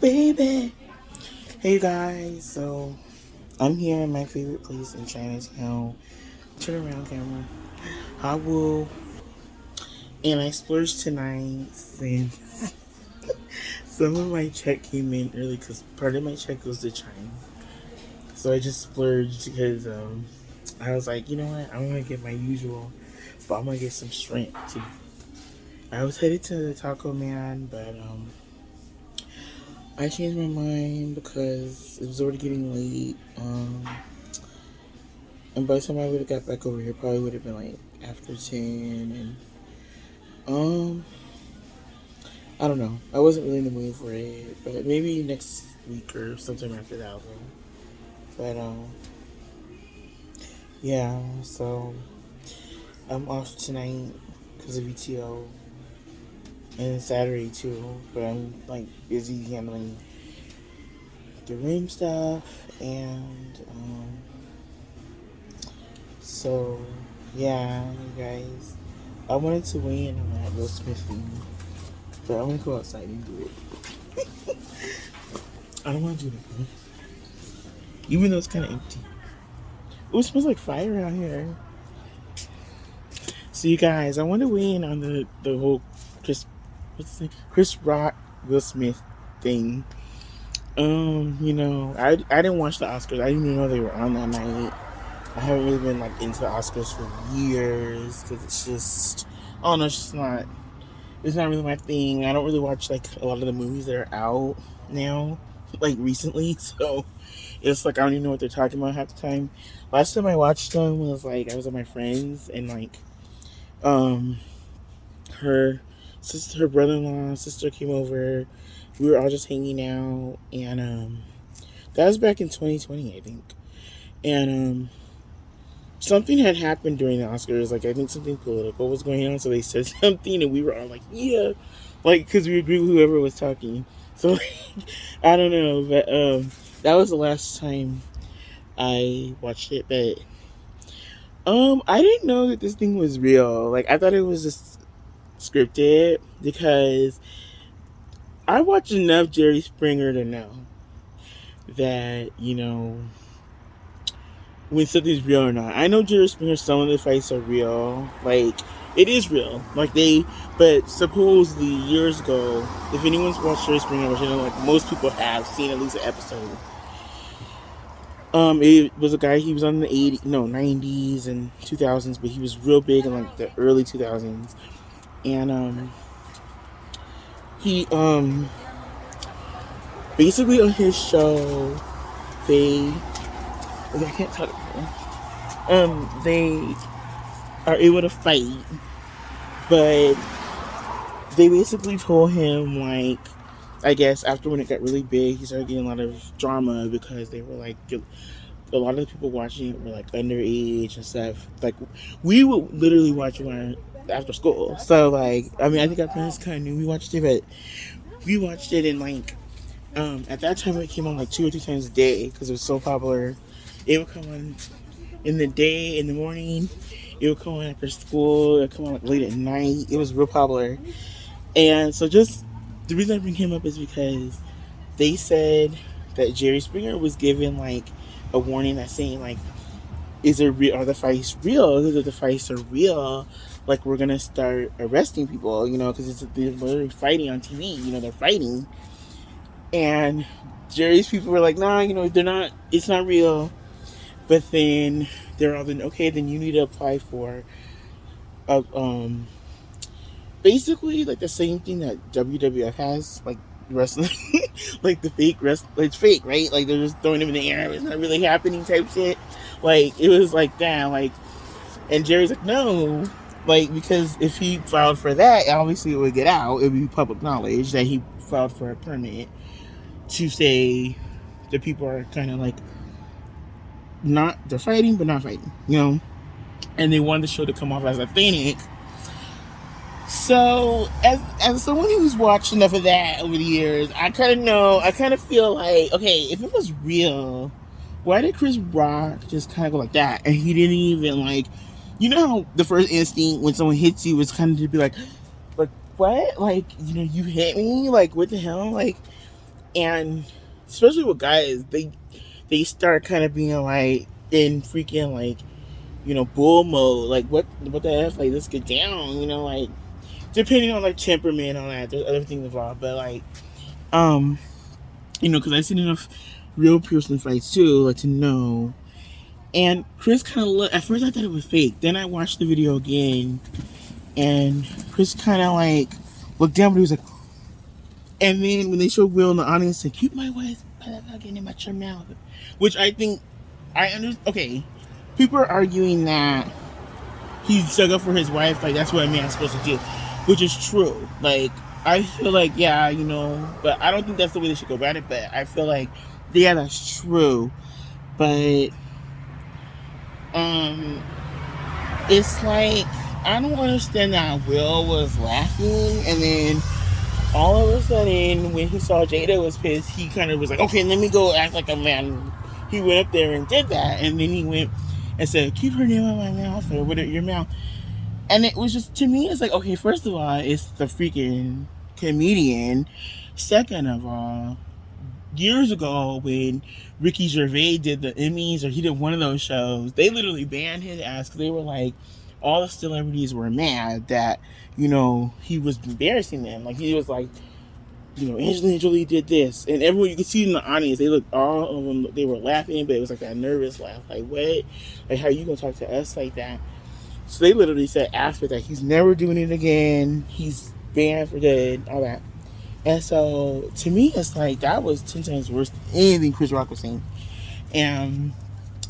baby. Hey guys, so I'm here in my favorite place in Chinatown. Turn around, camera. Howell, and I splurged tonight since some of my check came in early because part of my check goes to China. So I just splurged because I was like, you know what? I'm gonna get my usual, but I'm gonna get some shrimp too. I was headed to the Taco Man, but I changed my mind because it was already getting late. And by the time I would have got back over here, probably would have been like after 10. And I don't know. I wasn't really in the mood for it, but maybe next week or sometime after that. But yeah. So I'm off tonight because of ETO and Saturday too. But I'm like busy handling the room stuff and so yeah, you guys. I wanted to weigh in on that Will Smith thing, but I'm gonna go outside and do it. I don't want to do that, man. Even though it's kind of empty. Ooh, it smells like fire out here. So you guys, I want to weigh in on the whole Chris Rock Will Smith thing. I didn't watch the Oscars. I didn't even know they were on that night. I haven't really been like into the Oscars for years because it's just, I don't know, it's not really my thing. I don't really watch like a lot of the movies that are out now, like recently. So it's like I don't even know what they're talking about half the time. Last time I watched them was like I was with my friends and like um her sister, her brother-in-law, sister came over. We were all just hanging out, and that was back in 2020, I think. And something had happened during the Oscars. Like I think something political was going on, so they said something, and we were all like, "Yeah," like because we agreed with whoever was talking. So like, I don't know, but that was the last time I watched it. But I didn't know that this thing was real. Like I thought it was just scripted because I watch enough Jerry Springer to know that when something's real or not. I know Jerry Springer, some of the fights are real. Like, it is real. But supposedly years ago, if anyone's watched Jerry Springer, which I know like most people have seen at least an episode, it was a guy, he was on the 90s and 2000s, but he was real big in like the early 2000s. And, he, basically on his show, I can't talk they are able to fight, but they basically told him, like, I guess after when it got really big, he started getting a lot of drama because they were like, a lot of the people watching it were like underage and stuff. Like, we would literally watch it after school. So, like, I mean, I think our parents kind of knew we watched it, but we watched it in like, at that time it came on like 2 or 3 times a day because it was so popular. It would come on in the day, in the morning. It would come on after school. It would come on like late at night. It was real popular. And so just the reason I bring him up is because they said that Jerry Springer was given like a warning that's saying like, are the fights real? Because if the fights are real, like we're gonna start arresting people, because they're literally fighting on TV. They're fighting, and Jerry's people were like, nah, they're not. It's not real. But then they're all okay. Then you need to apply for a basically like the same thing that WWF has, like wrestling, like the fake wrestling. It's fake, right? Like they're just throwing them in the air. It's not really happening, type shit. Like it was like that. Like, and Jerry's like, no, like because if he filed for that, obviously it would get out. It would be public knowledge that he filed for a permit to say the people are kind of like they're fighting but not fighting, and they wanted the show to come off as authentic. So as someone who's watched enough of that over the years, I kind of feel like, okay, if it was real, why did Chris Rock just kind of go like that? And he didn't even like, how the first instinct when someone hits you is kind of to be like what? Like, you hit me? Like, what the hell? Like, And especially with guys, they start kind of being like in freaking like, you know, bull mode. Like what the F? Like let's get down. You know, like depending on like temperament and all that. There's other things involved, but like you know, because I've seen enough real person fights too, like to know. And Chris kind of looked. At first, I thought it was fake. Then I watched the video again, and Chris kind of like looked down, but he was like. And then when they showed Will in the audience, said, "Keep my wife motherfucking in your mouth," which I think I understand. Okay, people are arguing that he stuck up for his wife, like that's what a man's supposed to do, which is true. Like I feel like yeah, you know, but I don't think that's the way they should go about it. But I feel like yeah, that's true. But it's like I don't understand that Will was laughing, and then all of a sudden, when he saw Jada was pissed, he kind of was like, okay, let me go act like a man. He went up there and did that, and then he went and said, keep her name in my mouth, or whatever, your mouth. And it was just, to me, it's like, okay, first of all, it's the freaking comedian. Second of all, years ago when Ricky Gervais did the Emmys, or he did one of those shows, they literally banned his ass because they were like, all the celebrities were mad that, you know, he was embarrassing them. Like, he was like, you know, Angelina Jolie did this. And everyone, you could see in the audience, they looked, all of them, they were laughing, but it was like that nervous laugh. Like, what? Like, how are you going to talk to us like that? So they literally said after that, he's never doing it again. He's banned for good, all that. And so, to me, it's like, that was 10 times worse than anything Chris Rock was saying. And,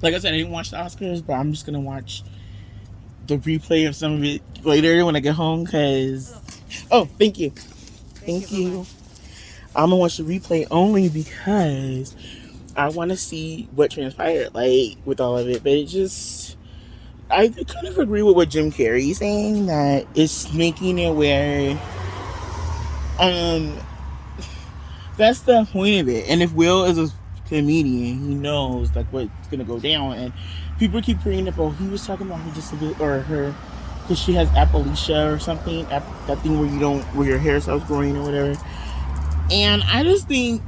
like I said, I didn't watch the Oscars, but I'm just going to watch the replay of some of it later when I get home, because... Oh, thank you. Thank you. I'm going to watch the replay only because I want to see what transpired, like, with all of it. But it just... I kind of agree with what Jim Carrey's saying, that it's making it where... that's the point of it. And if Will is a comedian, he knows like what's gonna go down. And people keep bringing up, oh, he was talking about her disability or her, because she has alopecia or something, that thing where your hair stops growing or whatever. And I just think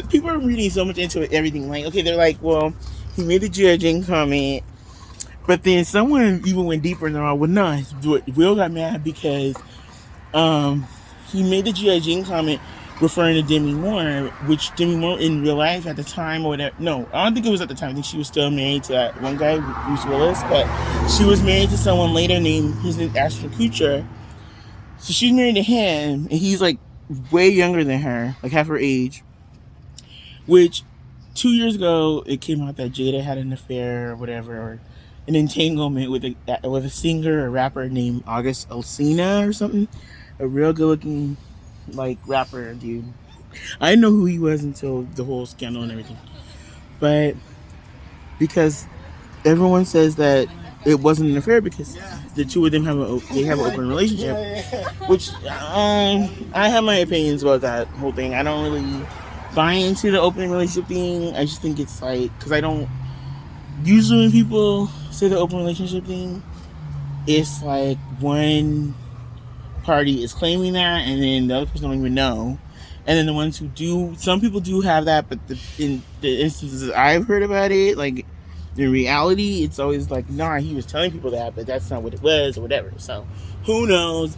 people are reading so much into it, everything. Like, okay, they're like, well, he made the G.I. Jane comment, but then someone even went deeper and they're like, well, no, Will got mad because he made the G.I. Jane comment referring to Demi Moore, which Demi Moore in real life at the time or whatever. No, I don't think it was at the time. I think she was still married to that one guy, Bruce Willis, but she was married to someone later named, his name Ashton Kutcher. So she's married to him, and he's like way younger than her, like half her age. Which 2 years ago, it came out that Jada had an affair or whatever, or an entanglement with a singer or rapper named August Alsina or something. A real good-looking, like, rapper dude. I didn't know who he was until the whole scandal and everything. But because everyone says that it wasn't an affair because the two of them have an open relationship, which I have my opinions about that whole thing. I don't really buy into the open relationship thing. I just think it's like, because I don't usually when people say the open relationship thing, it's like one party is claiming that, and then the other person don't even know. And then the ones who do, some people do have that, but in the instances I've heard about it, like in reality, it's always like, nah, he was telling people that, but that's not what it was, or whatever. So who knows?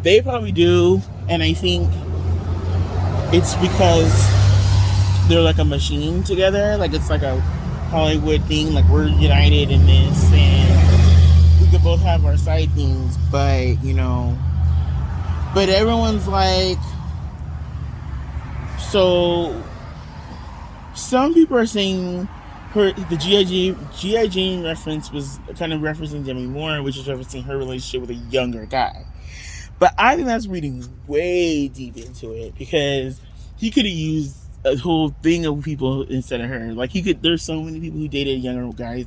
They probably do, and I think it's because they're like a machine together. Like it's like a Hollywood thing, like we're united in this, and we could both have our side things, but you know. But everyone's like, so some people are saying the G.I. Jane reference was kind of referencing Demi Moore, which is referencing her relationship with a younger guy. But I think that's reading way deep into it, because he could have used a whole thing of people instead of her. Like there's so many people who dated younger guys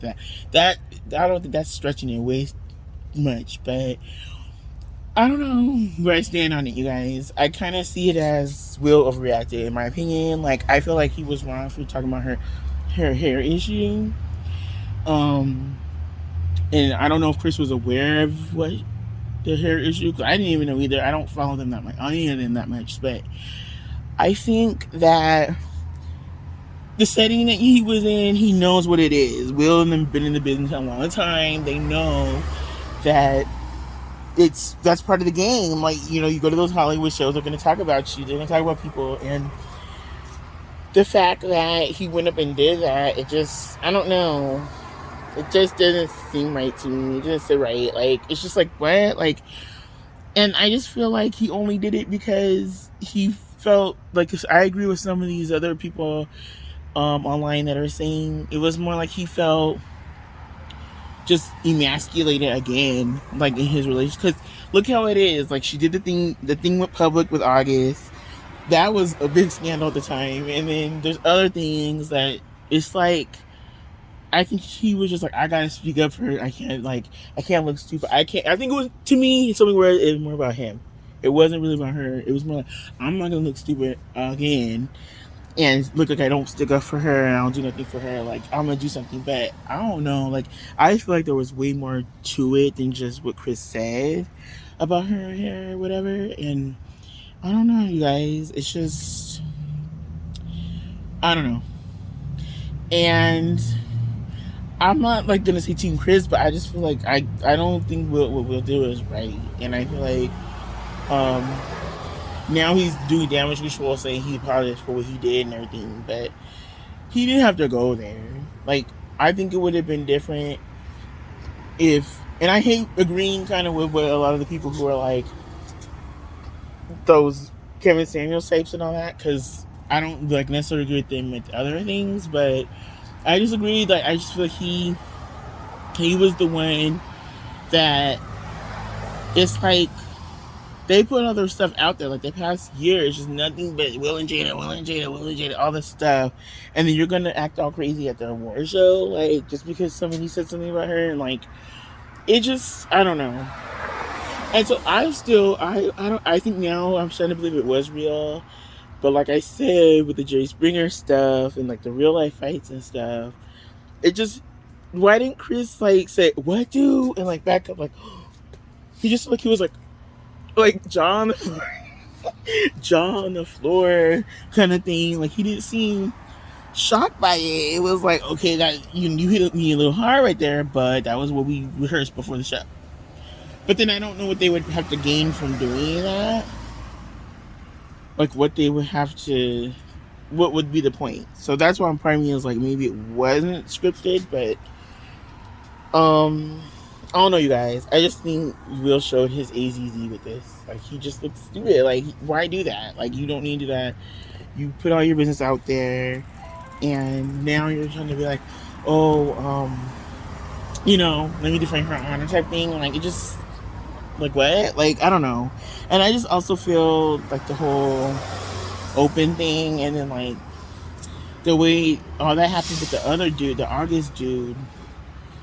that I don't think that's stretching it way much, but I don't know where I stand on it, you guys. I kind of see it as Will overreacted, in my opinion. Like, I feel like he was wrong for talking about her hair issue. And I don't know if Chris was aware of what the hair issue, because I didn't even know either. I don't follow them that much. I don't know them that much, but I think that the setting that he was in, he knows what it is. Will and them been in the business a long time. They know that that's part of the game. Like, you know, you go to those Hollywood shows, they're going to talk about you. They're going to talk about people. And the fact that he went up and did that, it just, I don't know. It just doesn't seem right to me. It doesn't seem right. Like, it's just like, what? Like, and I just feel like he only did it because he felt like, I agree with some of these other people online that are saying it was more like he felt just emasculated again, like in his relationship. Because look how it is. Like, she did the thing went public with August. That was a big scandal at the time. And then there's other things that it's like, I think he was just like, I gotta speak up for her. I can't look stupid. I think it was, to me, something where it was more about him. It wasn't really about her. It was more like, I'm not gonna look stupid again and look like I don't stick up for her and I don't do nothing for her. Like, I'm gonna do something. But I don't know. Like, I feel like there was way more to it than just what Chris said about her hair or whatever. And I don't know, you guys. It's just, I don't know. And I'm not like gonna say Team Chris, but I just feel like I don't think what we'll do is right. And I feel like now he's doing damage control, saying he apologized for what he did and everything, but he didn't have to go there. Like, I think it would have been different if, and I hate agreeing kind of with what a lot of the people who are like those Kevin Samuels types and all that, because I don't like necessarily agree with them with other things, but I just agree. Like, I just feel like he was the one that it's like they put other stuff out there. Like, the past year, it's just nothing but Will and Jada, all this stuff. And then you're gonna act all crazy at the award show, like, just because somebody said something about her, and like, it just, I don't know. And so I'm still, I think now I'm starting to believe it was real. But like I said, with the Jerry Springer stuff and like the real life fights and stuff, it just, why didn't Chris like say, what, dude? And like back up, like, he just like, he was like jaw on the floor, jaw on the floor kind of thing. Like, he didn't seem shocked by it. It was like, okay, that you hit me a little hard right there, but that was what we rehearsed before the show. But then I don't know what they would have to gain from doing that. Like, what they would have to, what would be the point? So that's why I'm priming is like, maybe it wasn't scripted, but I don't know, you guys. I just think Will showed his AZZ with this. Like, he just looks stupid. Like, why do that? Like, you don't need to do that. You put all your business out there, and now you're trying to be like, oh, you know, let me defend her honor type thing. Like, it just, like, what? Like, I don't know. And I just also feel like the whole open thing, and then like the way all that happened with the other dude, the August dude,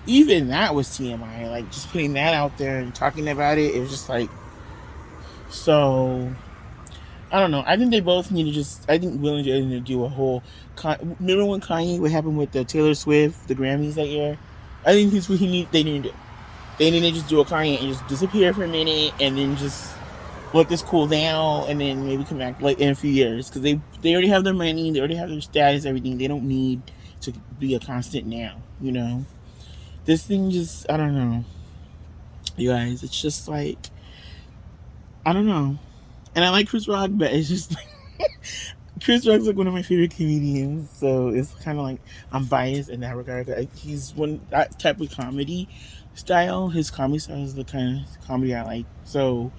even that was TMI. Like, just putting that out there and talking about it, it was just like, so I don't know. I think they both need to just, I think Will and Jada need to do a whole, remember when Kanye, what happened with the Taylor Swift, the Grammys that year? I think that's what they need to do. They need to just do a Kanye and just disappear for a minute and then just let this cool down and then maybe come back like in a few years, because they already have their money, they already have their status, everything. They don't need to be a constant now, you know. This thing just, I don't know, you guys. It's just like, I don't know. And I like Chris Rock, but it's just like Chris Rock's like one of my favorite comedians, so it's kind of like I'm biased in that regard. He's that type of comedy style. His comedy style is the kind of comedy I like. So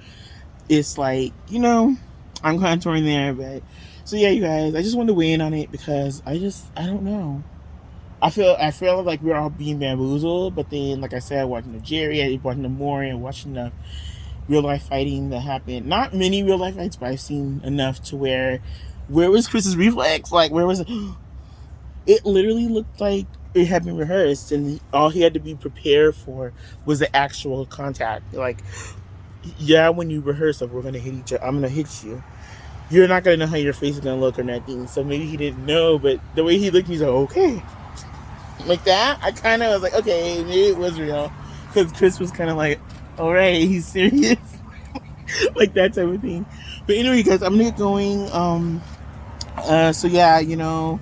it's like, you know, I'm contouring there, but so yeah, you guys, I just wanted to weigh in on it because I don't know. I feel like we're all being bamboozled, but then, like I said, watching the Jerry, watching the Maury, and watching the real life fighting that happened. Not many real life fights, but I've seen enough to where was Chris's reflex? Like, where was it? It literally looked like it had been rehearsed, and all he had to be prepared for was the actual contact. Like, yeah, when you rehearse, like, we're gonna hit each other, I'm gonna hit you. You're not gonna know how your face is gonna look or nothing. So maybe he didn't know, but the way he looked, he's like, okay, like that. I kind of was like, okay, maybe it was real, because Chris was kind of like, all right, he's serious, like that type of thing. But anyway, guys, I'm gonna get going. So yeah, you know,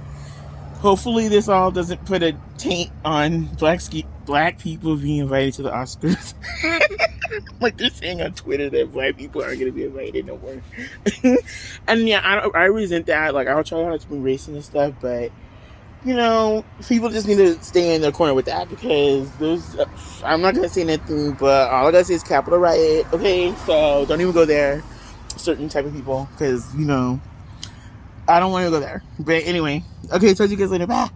hopefully this all doesn't put a taint on black people being invited to the Oscars. Like they're saying on Twitter that black people aren't going to be invited no more. And yeah, I resent that. Like I'll try not to be racist and stuff, but you know, people just need to stay in their corner with that because there's. I'm not gonna say anything, but all I gotta say is Capitol riot. Okay, so don't even go there. Certain type of people, because you know, I don't want to go there. But anyway, okay, talk to you guys later. Bye.